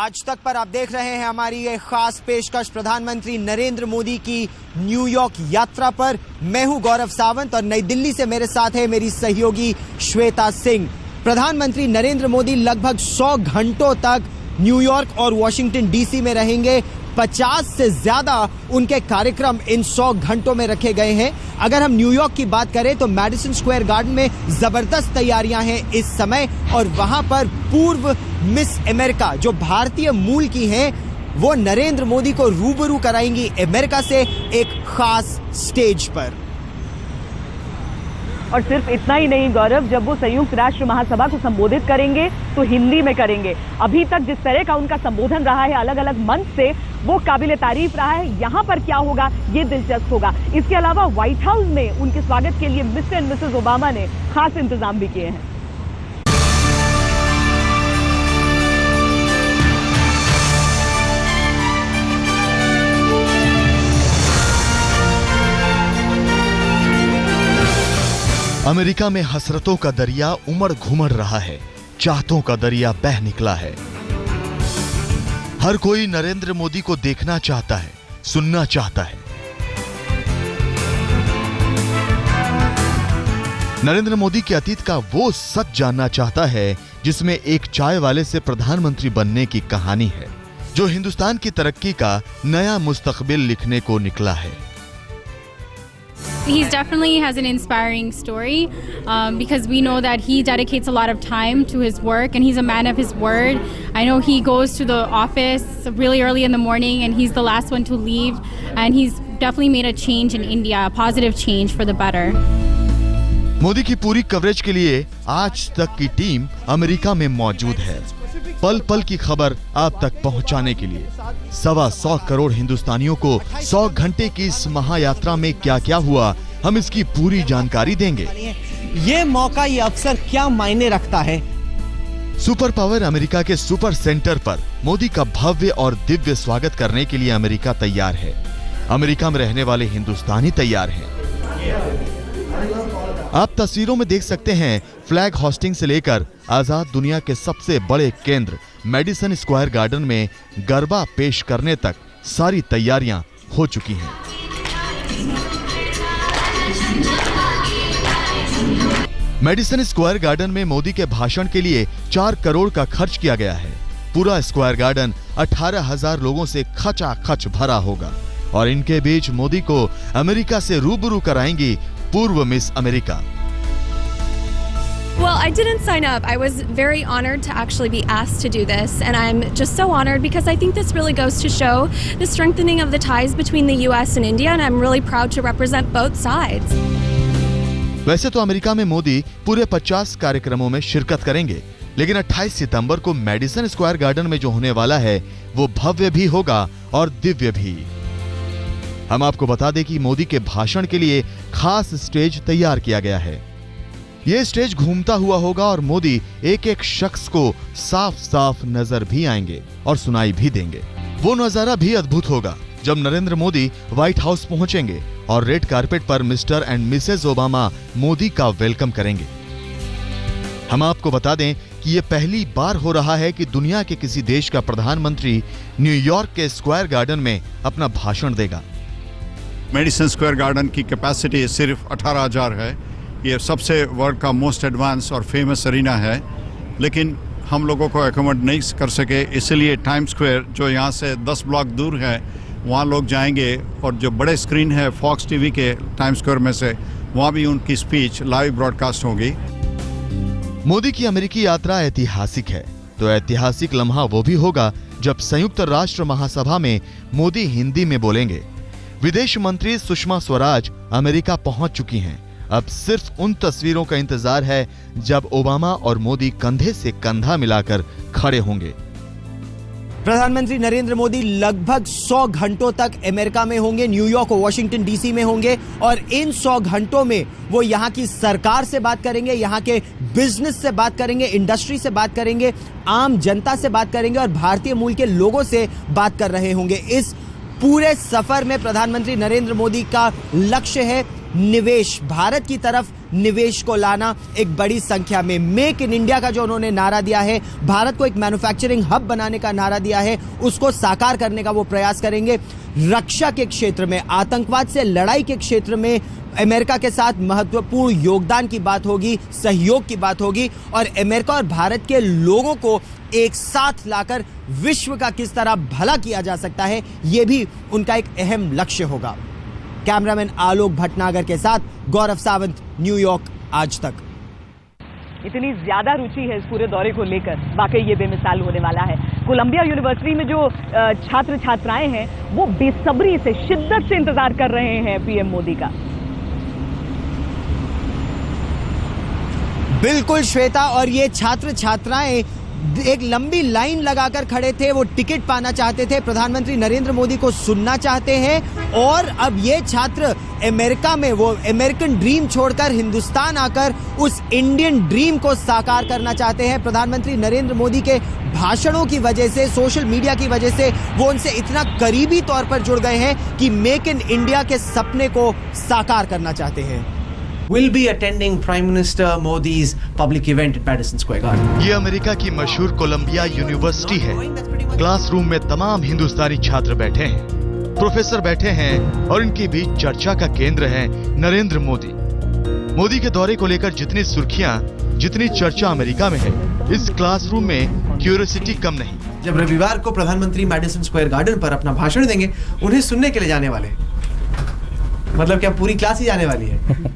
आज तक पर आप देख रहे हैं हमारी ये खास पेशकश प्रधानमंत्री नरेंद्र मोदी की न्यूयॉर्क यात्रा पर। मैं हूं गौरव सावंत और नई दिल्ली से मेरे साथ है मेरी सहयोगी श्वेता सिंह। प्रधानमंत्री नरेंद्र मोदी लगभग 100 घंटों तक न्यूयॉर्क और वॉशिंगटन डीसी में रहेंगे। 50 से ज्यादा उनके कार्यक्रम इन 100 घंटों में रखे गए हैं। अगर हम न्यूयॉर्क की बात करें तो मैडिसन स्क्वायर गार्डन में जबरदस्त तैयारियां हैं इस समय, और वहां पर पूर्व मिस अमेरिका जो भारतीय मूल की हैं वो नरेंद्र मोदी को रूबरू कराएंगी अमेरिका से एक खास स्टेज पर। और सिर्फ इतना ही नहीं गौरव, जब वो संयुक्त राष्ट्र महासभा को संबोधित करेंगे तो हिंदी में करेंगे। अभी तक जिस तरह का उनका संबोधन रहा है अलग अलग मंच से, वो काबिले तारीफ रहा है। यहाँ पर क्या होगा ये दिलचस्प होगा। इसके अलावा व्हाइट हाउस में उनके स्वागत के लिए मिस्टर एंड मिसेस ओबामा ने खास इंतजाम भी किए हैं। अमेरिका में हसरतों का दरिया उमड़ घुमड़ रहा है, चाहतों का दरिया बह निकला है। हर कोई नरेंद्र मोदी को देखना चाहता है, सुनना चाहता है। नरेंद्र मोदी के अतीत का वो सच जानना चाहता है जिसमें एक चाय वाले से प्रधानमंत्री बनने की कहानी है, जो हिंदुस्तान की तरक्की का नया मुस्तकबिल लिखने को निकला है। He definitely has an inspiring story because we know that he dedicates a lot of time to his work and he's a man of his word. I know he goes to the office really early in the morning and he's the last one to leave, and he's definitely made a change in India, a positive change for the better. Modi की पूरी coverage के लिए आज तक की team America में मौजूद है, पल पल की खबर आप तक पहुंचाने के लिए। 125 करोड़ हिंदुस्तानियों को 100 घंटे की इस महायात्रा में क्या क्या हुआ, हम इसकी पूरी जानकारी देंगे। ये मौका, ये अवसर क्या मायने रखता है? सुपर पावर अमेरिका के सुपर सेंटर पर मोदी का भव्य और दिव्य स्वागत करने के लिए अमेरिका तैयार है। अमेरिका में रहने वाले हिंदुस्तानी तैयार हैं। आप तस्वीरों में देख सकते हैं, फ्लैग होस्टिंग से लेकर आजाद दुनिया के सबसे बड़े केंद्र मैडिसन स्क्वायर गार्डन में गरबा पेश करने तक सारी तैयारियां हो चुकी हैं। मैडिसन स्क्वायर गार्डन में मोदी के भाषण के लिए 4 करोड़ का खर्च किया गया है। पूरा स्क्वायर गार्डन 18,000 लोगों से खचाखच भरा होगा और इनके बीच मोदी को अमेरिका से रूबरू कराएंगी पूर्व miss America. Well, I didn't sign up. I was very honored to actually be asked to do this, and I'm just so honored because I think this really goes to show the strengthening of the ties between the US and India, and I'm really proud to represent both sides. वैसे तो America में मोदी पूरे 50 कार्यक्रमों में शिरकत करेंगे, लेकिन 28 सितंबर को मैडिसन स्क्वायर गार्डन में जो होने वाला है वो भव्य भी होगा और दिव्य भी। हम आपको बता दें कि मोदी के भाषण के लिए खास स्टेज तैयार किया गया है। ये स्टेज घूमता हुआ होगा और मोदी एक एक शख्स को साफ साफ नजर भी आएंगे और सुनाई भी देंगे। वो नजारा भी अद्भुत होगा जब नरेंद्र मोदी व्हाइट हाउस पहुंचेंगे और रेड कारपेट पर mister and Mrs Obama Modi का वेलकम करेंगे। हम आपको बता दें कि ये पहली बार हो रहा है कि दुनिया के किसी देश का प्रधानमंत्री न्यूयॉर्क के स्क्वायर गार्डन में अपना भाषण देगा। मेडिसन स्क्वायर गार्डन की कैपेसिटी सिर्फ 18,000 है। ये सबसे वर्ल्ड का मोस्ट एडवांस और फेमस अरीना है, लेकिन हम लोगों को एकोमोडेट नहीं कर सके, इसलिए टाइम स्क्वायर जो यहाँ से 10 ब्लॉक दूर है वहाँ लोग जाएंगे, और जो बड़े स्क्रीन है फॉक्स टीवी के टाइम स्क्वायर में से, वहाँ भी उनकी स्पीच लाइव ब्रॉडकास्ट होगी। मोदी की अमेरिकी यात्रा ऐतिहासिक है, तो ऐतिहासिक लम्हा वो भी होगा जब संयुक्त राष्ट्र महासभा में मोदी हिंदी में बोलेंगे। विदेश मंत्री सुषमा स्वराज अमेरिका पहुंच चुकी हैं। अब सिर्फ उन तस्वीरों का इंतजार है जब ओबामा और मोदी कंधे से कंधा मिलाकर खड़े होंगे। प्रधानमंत्री नरेंद्र मोदी लगभग 100 घंटों तक अमेरिका में होंगे, न्यूयॉर्क और वॉशिंगटन डीसी में होंगे, और इन 100 घंटों में वो यहाँ की सरकार से बात करेंगे, यहाँ के बिजनेस से बात करेंगे, इंडस्ट्री से बात करेंगे, आम जनता से बात करेंगे और भारतीय मूल के लोगों से बात कर रहे होंगे। इस पूरे सफर में प्रधानमंत्री नरेंद्र मोदी का लक्ष्य है निवेश, भारत की तरफ निवेश को लाना एक बड़ी संख्या में। मेक इन इंडिया का जो उन्होंने नारा दिया है, भारत को एक मैन्युफैक्चरिंग हब बनाने का नारा दिया है, उसको साकार करने का वो प्रयास करेंगे। रक्षा के क्षेत्र में, आतंकवाद से लड़ाई के क्षेत्र में अमेरिका के साथ महत्वपूर्ण योगदान की बात होगी, सहयोग की बात होगी, और अमेरिका और भारत के लोगों को एक साथ लाकर विश्व का किस तरह भला किया जा सकता है, यह भी उनका एक अहम लक्ष्य होगा। कैमरामैन आलोक भटनागर के साथ गौरव सावंत, न्यूयॉर्क, आज तक। इतनी ज्यादा रुचि है इस पूरे दौरे को लेकर, वाकई ये बेमिसाल होने वाला है। कोलंबिया यूनिवर्सिटी में जो छात्र छात्राएं हैं वो बेसब्री से, शिद्दत से इंतजार कर रहे हैं पीएम मोदी का। बिल्कुल श्वेता, और ये छात्र छात्राएं एक लंबी लाइन लगाकर खड़े थे, वो टिकट पाना चाहते थे, प्रधानमंत्री नरेंद्र मोदी को सुनना चाहते हैं, और अब ये छात्र अमेरिका में वो अमेरिकन ड्रीम छोड़कर हिंदुस्तान आकर उस इंडियन ड्रीम को साकार करना चाहते हैं। प्रधानमंत्री नरेंद्र मोदी के भाषणों की वजह से, सोशल मीडिया की वजह से वो उनसे इतना करीबी तौर पर जुड़ गए हैं कि मेक इन इंडिया के सपने को साकार करना चाहते हैं। will be attending Prime Minister Modi's public event at Madison Square Garden. ये अमेरिका की मशहूर कोलंबिया यूनिवर्सिटी है। क्लासरूम में तमाम हिंदुस्तानी छात्र बैठे हैं, प्रोफेसर बैठे हैं, और इनके बीच चर्चा का केंद्र है नरेंद्र मोदी। मोदी के दौरे को लेकर जितनी सुर्खियां, जितनी चर्चा अमेरिका में है, इस क्लासरूम में क्यूरियोसिटी कम नहीं। जब रविवार को प्रधानमंत्री मैडिसन स्क्वायर गार्डन पर अपना भाषण देंगे, उन्हें सुनने के लिए जाने वाले हैं। मतलब क्या पूरी क्लास ही जाने वाली है?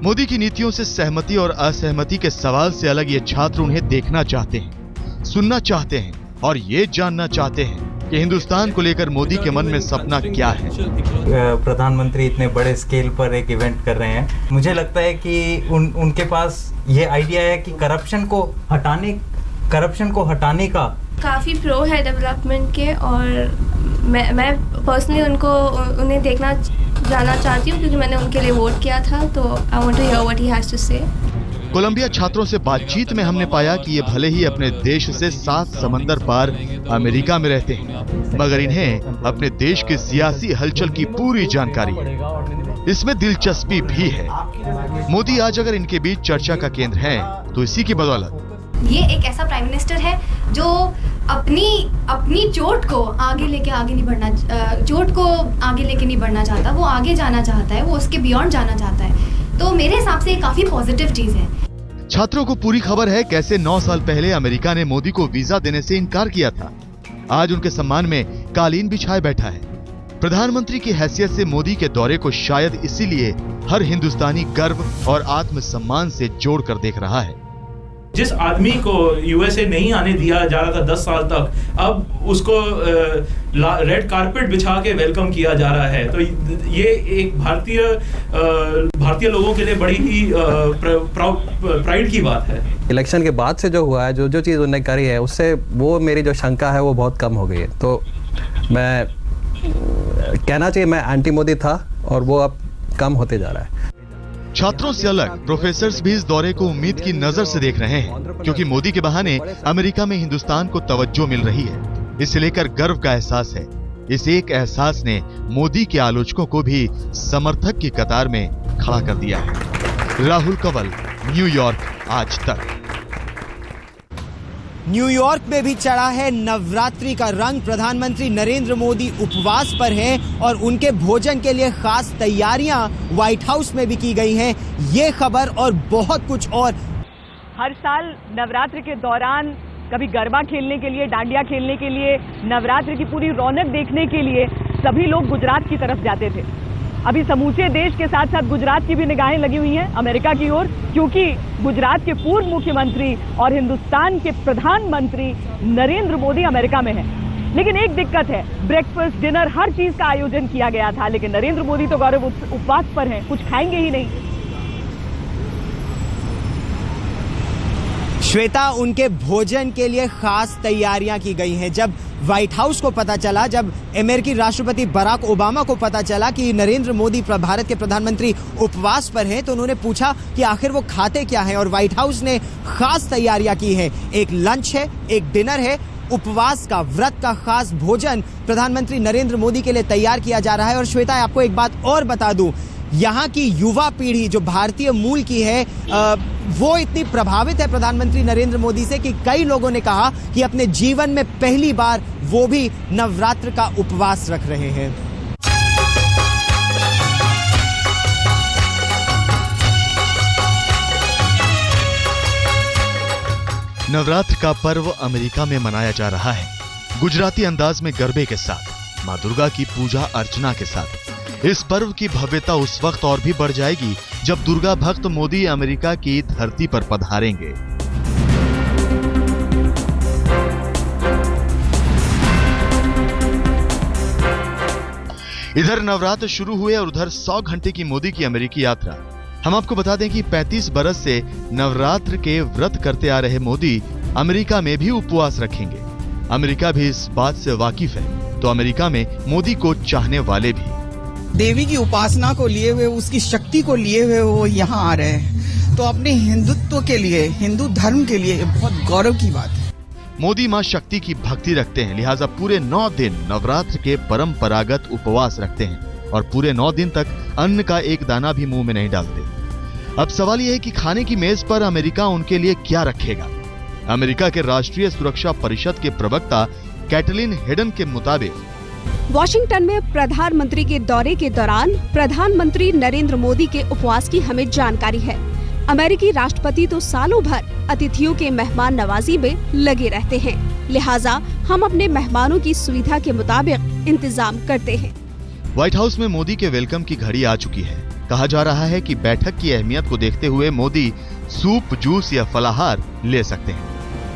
मोदी की नीतियों से सहमति और असहमति के सवाल से अलग ये छात्र उन्हें देखना चाहते हैं, सुनना चाहते हैं, और ये जानना चाहते हैं कि हिंदुस्तान को लेकर मोदी के मन में सपना क्या है। प्रधानमंत्री इतने बड़े स्केल पर एक इवेंट कर रहे हैं, मुझे लगता है कि उनके पास ये आइडिया है कि करप्शन को हटाने का काफ़ी प्रो है डेवलपमेंट के, और मैं पर्सनली उन्हें देखना जाना चाहती हूँ क्योंकि मैंने उनके लिए वोट किया था, तो I want to hear what he has to say. Columbia छात्रों से बातचीत में हमने पाया कि ये भले ही अपने देश से 7 समंदर पार अमेरिका में रहते हैं, मगर इन्हें अपने देश की सियासी हलचल की पूरी जानकारी है। इसमें दिलचस्पी भी है। मोदी आज अगर इनके बीच चर्चा का केंद्र है तो इसी की बदौलत। ये एक ऐसा प्राइम मिनिस्टर है जो अपनी चोट को आगे लेके नहीं बढ़ना चाहता, वो आगे जाना चाहता है, वो उसके बियॉन्ड जाना चाहता है। तो मेरे हिसाब से काफी पॉजिटिव चीज है। छात्रों को पूरी खबर है कैसे 9 साल पहले अमेरिका ने मोदी को वीजा देने से इनकार किया था। आज उनके सम्मान में कालीन बिछाए बैठा है। प्रधानमंत्री की हैसियत से मोदी के दौरे को शायद इसीलिए हर हिंदुस्तानी गर्व और आत्मसम्मान से जोड़कर देख रहा है। जिस आदमी को यूएसए नहीं आने दिया जा रहा था 10 साल तक, अब उसको रेड कारपेट बिछा के वेलकम किया जा रहा है। तो ये एक भारतीय लोगों के लिए बड़ी ही प्राइड की बात है। इलेक्शन के बाद से जो हुआ है, जो चीज़ उन्होंने करी है, उससे वो मेरी जो शंका है वो बहुत कम हो गई है। तो मैं कहना चाहिए मैं एंटी मोदी था और वो अब कम होते जा रहा है। छात्रों से अलग प्रोफेसर्स भी इस दौरे को उम्मीद की नजर से देख रहे हैं, क्योंकि मोदी के बहाने अमेरिका में हिंदुस्तान को तवज्जो मिल रही है। इसे लेकर गर्व का एहसास है। इस एक एहसास ने मोदी के आलोचकों को भी समर्थक की कतार में खड़ा कर दिया है। राहुल कंवल, न्यूयॉर्क, आज तक। न्यूयॉर्क में भी चढ़ा है नवरात्रि का रंग। प्रधानमंत्री नरेंद्र मोदी उपवास पर हैं और उनके भोजन के लिए खास तैयारियां व्हाइट हाउस में भी की गई हैं। ये खबर और बहुत कुछ और। हर साल नवरात्रि के दौरान कभी गरबा खेलने के लिए, डांडिया खेलने के लिए, नवरात्रि की पूरी रौनक देखने के लिए सभी लोग गुजरात की तरफ जाते थे। अभी समूचे देश के साथ साथ गुजरात की भी निगाहें लगी हुई हैं अमेरिका की ओर, क्योंकि गुजरात के पूर्व मुख्यमंत्री और हिंदुस्तान के प्रधानमंत्री नरेंद्र मोदी अमेरिका में हैं। लेकिन एक दिक्कत है, ब्रेकफास्ट, डिनर, हर चीज का आयोजन किया गया था, लेकिन नरेंद्र मोदी तो गौरव उपवास पर हैं, कुछ खाएंगे ही नहीं। श्वेता, उनके भोजन के लिए खास तैयारियां की गई हैं। जब व्हाइट हाउस को पता चला, जब अमेरिकी राष्ट्रपति बराक ओबामा को पता चला कि नरेंद्र मोदी भारत के प्रधानमंत्री उपवास पर हैं, तो उन्होंने पूछा कि आखिर वो खाते क्या हैं, और व्हाइट हाउस ने खास तैयारियां की हैं। एक लंच है, एक डिनर है, उपवास का, व्रत का खास भोजन प्रधानमंत्री नरेंद्र मोदी के लिए तैयार किया जा रहा है। और श्वेता, आपको एक बात और बता दूं, यहाँ की युवा पीढ़ी जो भारतीय मूल की है वो इतनी प्रभावित है प्रधानमंत्री नरेंद्र मोदी से कि कई लोगों ने कहा कि अपने जीवन में पहली बार वो भी नवरात्र का उपवास रख रहे हैं। नवरात्र का पर्व अमेरिका में मनाया जा रहा है गुजराती अंदाज में गरबे के साथ, मां दुर्गा की पूजा अर्चना के साथ। इस पर्व की भव्यता उस वक्त और भी बढ़ जाएगी जब दुर्गा भक्त मोदी अमेरिका की धरती पर पधारेंगे। इधर नवरात्र शुरू हुए और उधर 100 घंटे की मोदी की अमेरिकी यात्रा। हम आपको बता दें कि 35 बरस से नवरात्र के व्रत करते आ रहे मोदी अमेरिका में भी उपवास रखेंगे। अमेरिका भी इस बात से वाकिफ है, तो अमेरिका में मोदी को चाहने वाले भी देवी की उपासना को लिए हुए, उसकी शक्ति को लिए हुए वो यहाँ आ रहे हैं, तो अपने हिंदुत्व के लिए, हिंदू धर्म के लिए बहुत गौरव की बात है। मोदी मां शक्ति की भक्ति रखते हैं, लिहाजा पूरे 9 दिन नवरात्र के परंपरागत उपवास रखते हैं और पूरे 9 दिन तक अन्न का एक दाना भी मुंह में नहीं डालते। अब सवाल यह है कि खाने की मेज पर अमेरिका उनके लिए क्या रखेगा। अमेरिका के राष्ट्रीय सुरक्षा परिषद के प्रवक्ता कैटलिन हेडन के मुताबिक वॉशिंगटन में प्रधानमंत्री के दौरे के दौरान प्रधानमंत्री नरेंद्र मोदी के उपवास की हमें जानकारी है। अमेरिकी राष्ट्रपति तो सालों भर अतिथियों के मेहमान नवाजी में लगे रहते हैं, लिहाजा हम अपने मेहमानों की सुविधा के मुताबिक इंतजाम करते हैं। व्हाइट हाउस में मोदी के वेलकम की घड़ी आ चुकी है। कहा जा रहा है कि बैठक की अहमियत को देखते हुए मोदी सूप, जूस या फलाहार ले सकते हैं।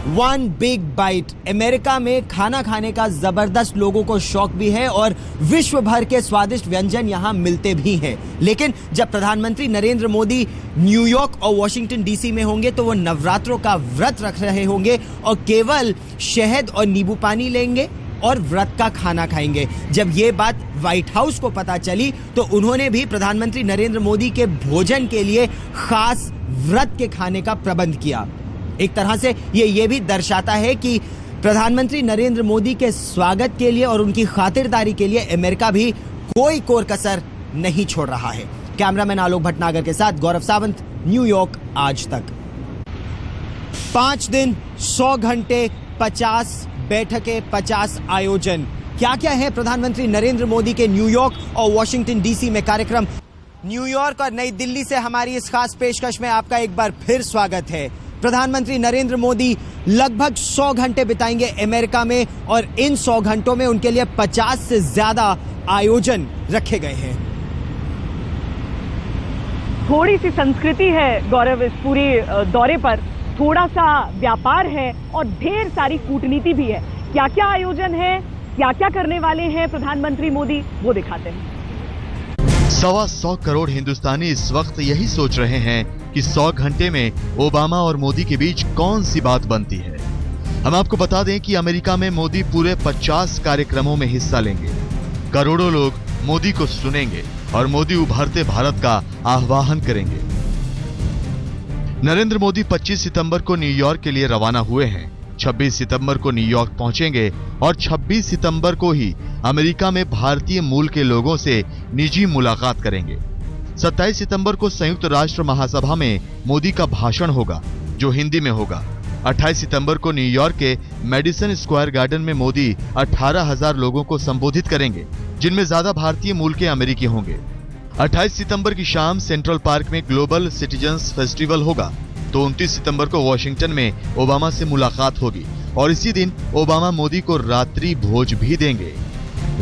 One big bite. अमेरिका में खाना खाने का जबरदस्त लोगों को शौक भी है और विश्व भर के स्वादिष्ट व्यंजन यहाँ मिलते भी हैं। लेकिन जब प्रधानमंत्री नरेंद्र मोदी न्यूयॉर्क और वॉशिंगटन डीसी में होंगे तो वो नवरात्रों का व्रत रख रहे होंगे और केवल शहद और नींबू पानी लेंगे और व्रत का खाना खाएंगे। जब ये बात व्हाइट हाउस को पता चली तो उन्होंने भी प्रधानमंत्री नरेंद्र मोदी के भोजन के लिए खास व्रत के खाने का प्रबंध किया। एक तरह से ये भी दर्शाता है कि प्रधानमंत्री नरेंद्र मोदी के स्वागत के लिए और उनकी खातिरदारी के लिए अमेरिका भी कोई कोर कसर नहीं छोड़ रहा है। कैमरामैन आलोक भटनागर के साथ गौरव सावंत, न्यूयॉर्क आज तक। 5 दिन, 100 घंटे, 50 बैठकें, 50 आयोजन। क्या क्या है प्रधानमंत्री नरेंद्र मोदी के न्यूयॉर्क और वॉशिंगटन डीसी में कार्यक्रम। न्यूयॉर्क और नई दिल्ली से हमारी इस खास पेशकश में आपका एक बार फिर स्वागत है। प्रधानमंत्री नरेंद्र मोदी लगभग 100 घंटे बिताएंगे अमेरिका में और इन 100 घंटों में उनके लिए 50 से ज्यादा आयोजन रखे गए हैं। थोड़ी सी संस्कृति है गौरव इस पूरे दौरे पर, थोड़ा सा व्यापार है और ढेर सारी कूटनीति भी है। क्या क्या आयोजन है, क्या क्या करने वाले हैं प्रधानमंत्री मोदी, वो दिखाते हैं। 125 करोड़ हिंदुस्तानी इस वक्त यही सोच रहे हैं कि 100 घंटे में ओबामा और मोदी के बीच कौन सी बात बनती है। हम आपको बता दें कि अमेरिका में मोदी पूरे 50 कार्यक्रमों में हिस्सा लेंगे। करोड़ों लोग मोदी को सुनेंगे और मोदी उभरते भारत का आह्वान करेंगे। नरेंद्र मोदी 25 सितंबर को न्यूयॉर्क के लिए रवाना हुए हैं। 26 सितंबर को न्यूयॉर्क पहुंचेंगे और 26 सितंबर को ही अमेरिका में भारतीय मूल के लोगों से निजी मुलाकात करेंगे। 27 सितंबर को संयुक्त राष्ट्र महासभा में मोदी का भाषण होगा जो हिंदी में होगा। 28 सितंबर को न्यूयॉर्क के मेडिसन स्क्वायर गार्डन में मोदी 18,000 लोगों को संबोधित करेंगे, जिनमें ज्यादा भारतीय मूल के अमेरिकी होंगे। 28 सितंबर की शाम सेंट्रल पार्क में ग्लोबल सिटीजन्स फेस्टिवल होगा। तो 29 सितंबर को वॉशिंगटन में ओबामा से मुलाकात होगी और इसी दिन ओबामा मोदी को रात्रि भोज भी देंगे।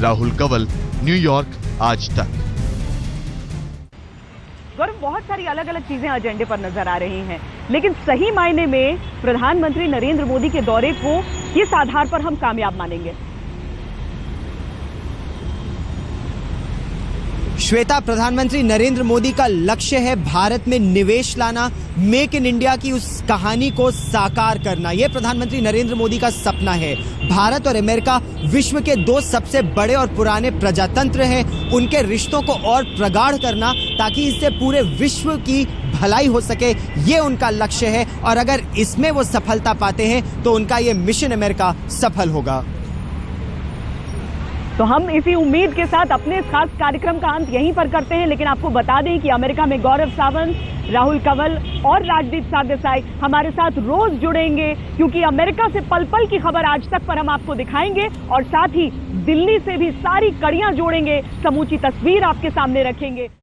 राहुल कंवल, न्यूयॉर्क आज तक। गौरव, बहुत सारी अलग अलग चीजें एजेंडे पर नजर आ रही हैं, लेकिन सही मायने में प्रधानमंत्री नरेंद्र मोदी के दौरे को किस आधार पर हम कामयाब मानेंगे? श्वेता, प्रधानमंत्री नरेंद्र मोदी का लक्ष्य है भारत में निवेश लाना, मेक इन इंडिया की उस कहानी को साकार करना। यह प्रधानमंत्री नरेंद्र मोदी का सपना है। भारत और अमेरिका विश्व के 2 सबसे बड़े और पुराने प्रजातंत्र हैं। उनके रिश्तों को और प्रगाढ़ करना ताकि इससे पूरे विश्व की भलाई हो सके, ये उनका लक्ष्य है और अगर इसमें वो सफलता पाते हैं तो उनका ये मिशन अमेरिका सफल होगा। तो हम इसी उम्मीद के साथ अपने इस खास कार्यक्रम का अंत यहीं पर करते हैं, लेकिन आपको बता दें कि अमेरिका में गौरव सावंत, राहुल कंवल और राजदीप सरदेसाई हमारे साथ रोज जुड़ेंगे, क्योंकि अमेरिका से पल पल की खबर आज तक पर हम आपको दिखाएंगे और साथ ही दिल्ली से भी सारी कड़ियां जोड़ेंगे, समूची तस्वीर आपके सामने रखेंगे।